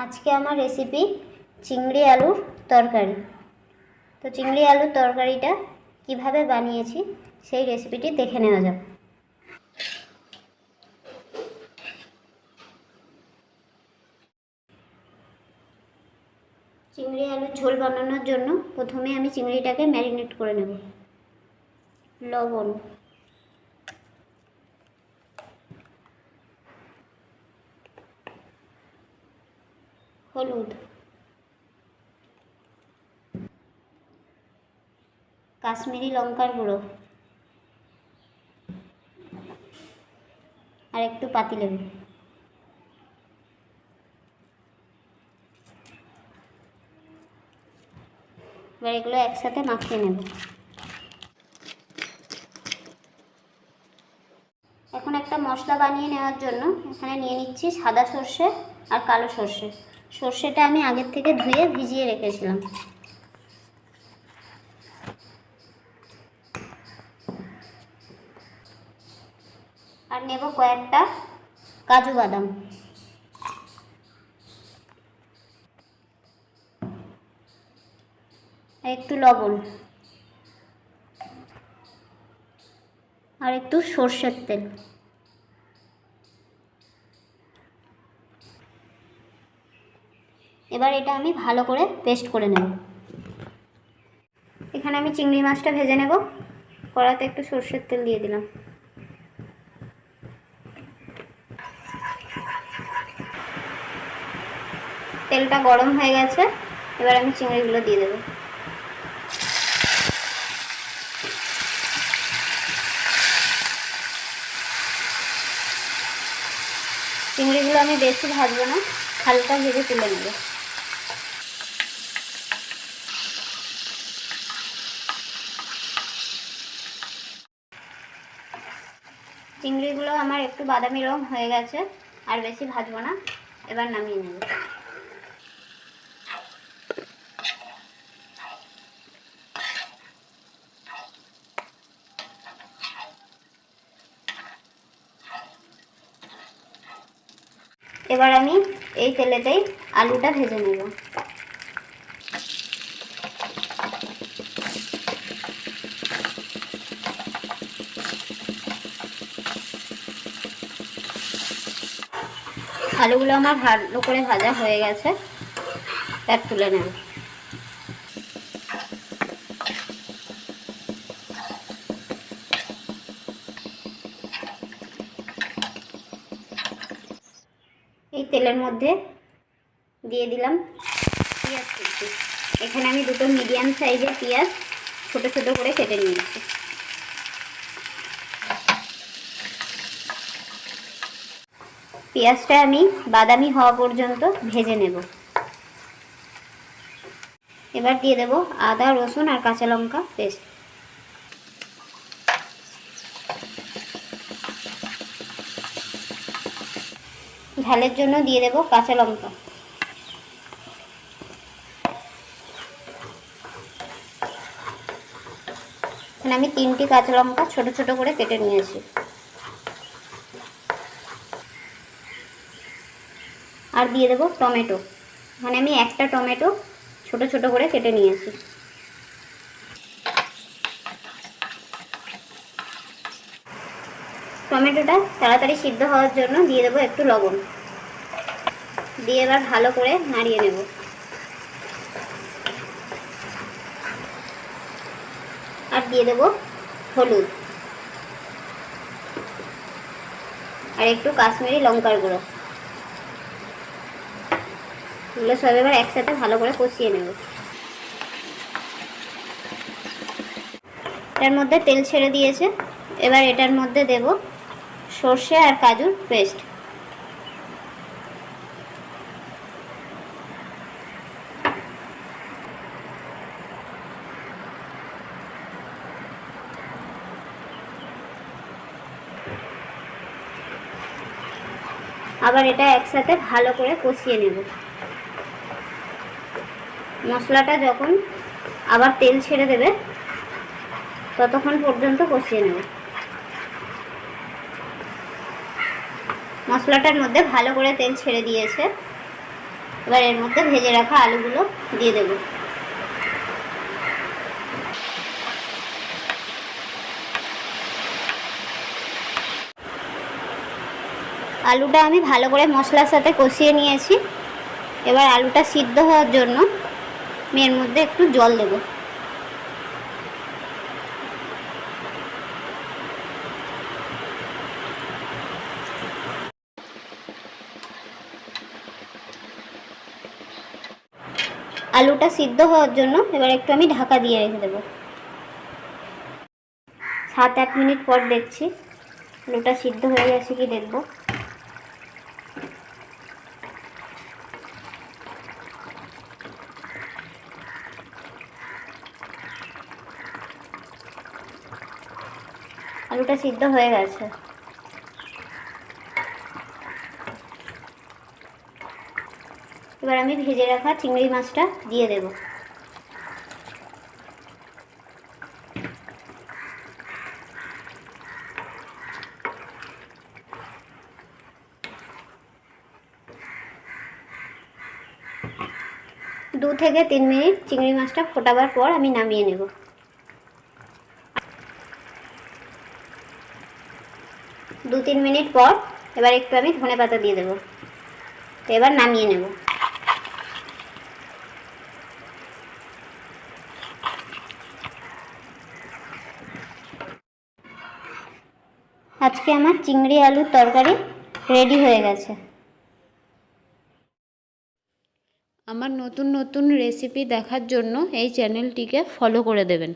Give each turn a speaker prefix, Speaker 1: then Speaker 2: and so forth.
Speaker 1: আজকে আমার রেসিপি চিংড়ি আলুর তরকারি। তো চিংড়ি আলুর তরকারিটা কিভাবে বানিয়েছি সেই রেসিপিটি দেখে নেওয়া যাক। চিংড়ি আলুর ঝোল বানানোর জন্য প্রথমে আমি চিংড়িটাকে ম্যারিনেট করে নেব। লবণ, হলুদ, কাশ্মীরি লঙ্কার গুঁড়ো আর একটু পাতিলেবু। এবার এগুলো একসাথে মাখিয়ে নেব। এখন একটা মশলা বানিয়ে নেওয়ার জন্য এখানে নিয়ে নিচ্ছি সাদা সর্ষে আর কালো সর্ষে। সর্ষেটা আমি আগের থেকে ধুয়ে ভিজিয়ে রেখেছিলাম। আর নেব কয়েকটা কাজু বাদাম। একটু লবণ আর একটু সর্ষের তেল। এবার এটা আমি ভালো করে পেস্ট করে নেব। এখানে আমি চিংড়ি মাছটা ভেজে নেব। কড়াতে একটু সর্ষের তেল দিয়ে দিলাম। তেলটা গরম হয়ে গেছে, এবার আমি চিংড়িগুলো দিয়ে দেব। চিংড়িগুলো আমি বেশি ভাজবো না, হালকা ভেজে তুলে নেব। চিংড়িগুলো আমার একটু বাদামি রং হয়ে গেছে, আর বেশি ভাজবো না, এবার নামিয়ে নেব। এবার আমি এই তেলেতেই আলুটা ভেজে নেব। আলুগুলো আমার ভালো করে ভাজা হয়ে গেছে, তার তুলে নেব। এই তেলের মধ্যে দিয়ে দিলাম পেঁয়াজ কুচি। এখানে আমি দুটো মিডিয়াম সাইজের পেঁয়াজ ছোট ছোট করে কেটে নিয়েছি। পেঁয়াজটা আমি বাদামি হওয়া পর্যন্ত ভেজে নেব। এবার দিয়ে দেব আদা, রসুন আর কাঁচা লঙ্কা পেস্ট। ঝালের জন্য দিয়ে দেব কাঁচা লঙ্কা। এখানে আমি 3টি কাঁচা লঙ্কা ছোট ছোট করে কেটে নিয়েছি। আর দিয়ে দেব টমেটো। এখানে আমি একটা টমেটো ছোট ছোট করে কেটে নিয়েছি। টমেটোটা তাড়াতাড়ি সিদ্ধ হওয়ার জন্য দিয়ে দেবো একটু লবণ। দিয়ে এবার ভালো করে নাড়িয়ে নেব। আর দিয়ে দেব হলুদ আর একটু কাশ্মীরি লঙ্কার গুঁড়ো। এগুলো সব এবার একসাথে ভালো করে কষিয়ে নেব। এটার মধ্যে তেল ছেড়ে দিয়েছে, এবার এটার মধ্যে দেব সর্ষে আর কাজুর পেস্ট। আবার এটা একসাথে ভালো করে কষিয়ে নেব। মশলাটা যখন আবার তেল ছেড়ে দেবে ততক্ষণ পর্যন্ত কষিয়ে নেব। মশলাটার মধ্যে ভালো করে তেল ছেড়ে দিয়েছে, এবার এর মধ্যে ভেজে রাখা আলুগুলো দিয়ে দেব। আলুটা আমি ভালো করে মশলার সাথে কষিয়ে নিয়েছি। এবার আলুটা সিদ্ধ হওয়ার জন্য আমি এর মধ্যে একটু জল দেব। আলুটা সিদ্ধ হওয়ার জন্য এবার একটু আমি ঢাকা দিয়ে রেখে দেবো। 7-8 মিনিট পর দেখছি আলুটা সিদ্ধ হয়ে গেছে কি দেখব। আলুটা সিদ্ধ হয়ে গেছে। এবার আমি ভেজে রাখা চিংড়ি মাছটা দিয়ে দেব। দু থেকে 3 মিনিট চিংড়ি মাছটা ফোটাবার পর আমি নামিয়ে নেব। 2-3 মিনিট পর এবার একটু আমি ধনেপাতা দিয়ে দেব। তো এবার নামিয়ে নেব। আজকে আমার চিংড়ি আলুর তরকারি রেডি হয়ে গেছে।
Speaker 2: আমার নতুন নতুন রেসিপি দেখার জন্য এই চ্যানেলটিকে ফলো করে দেবেন।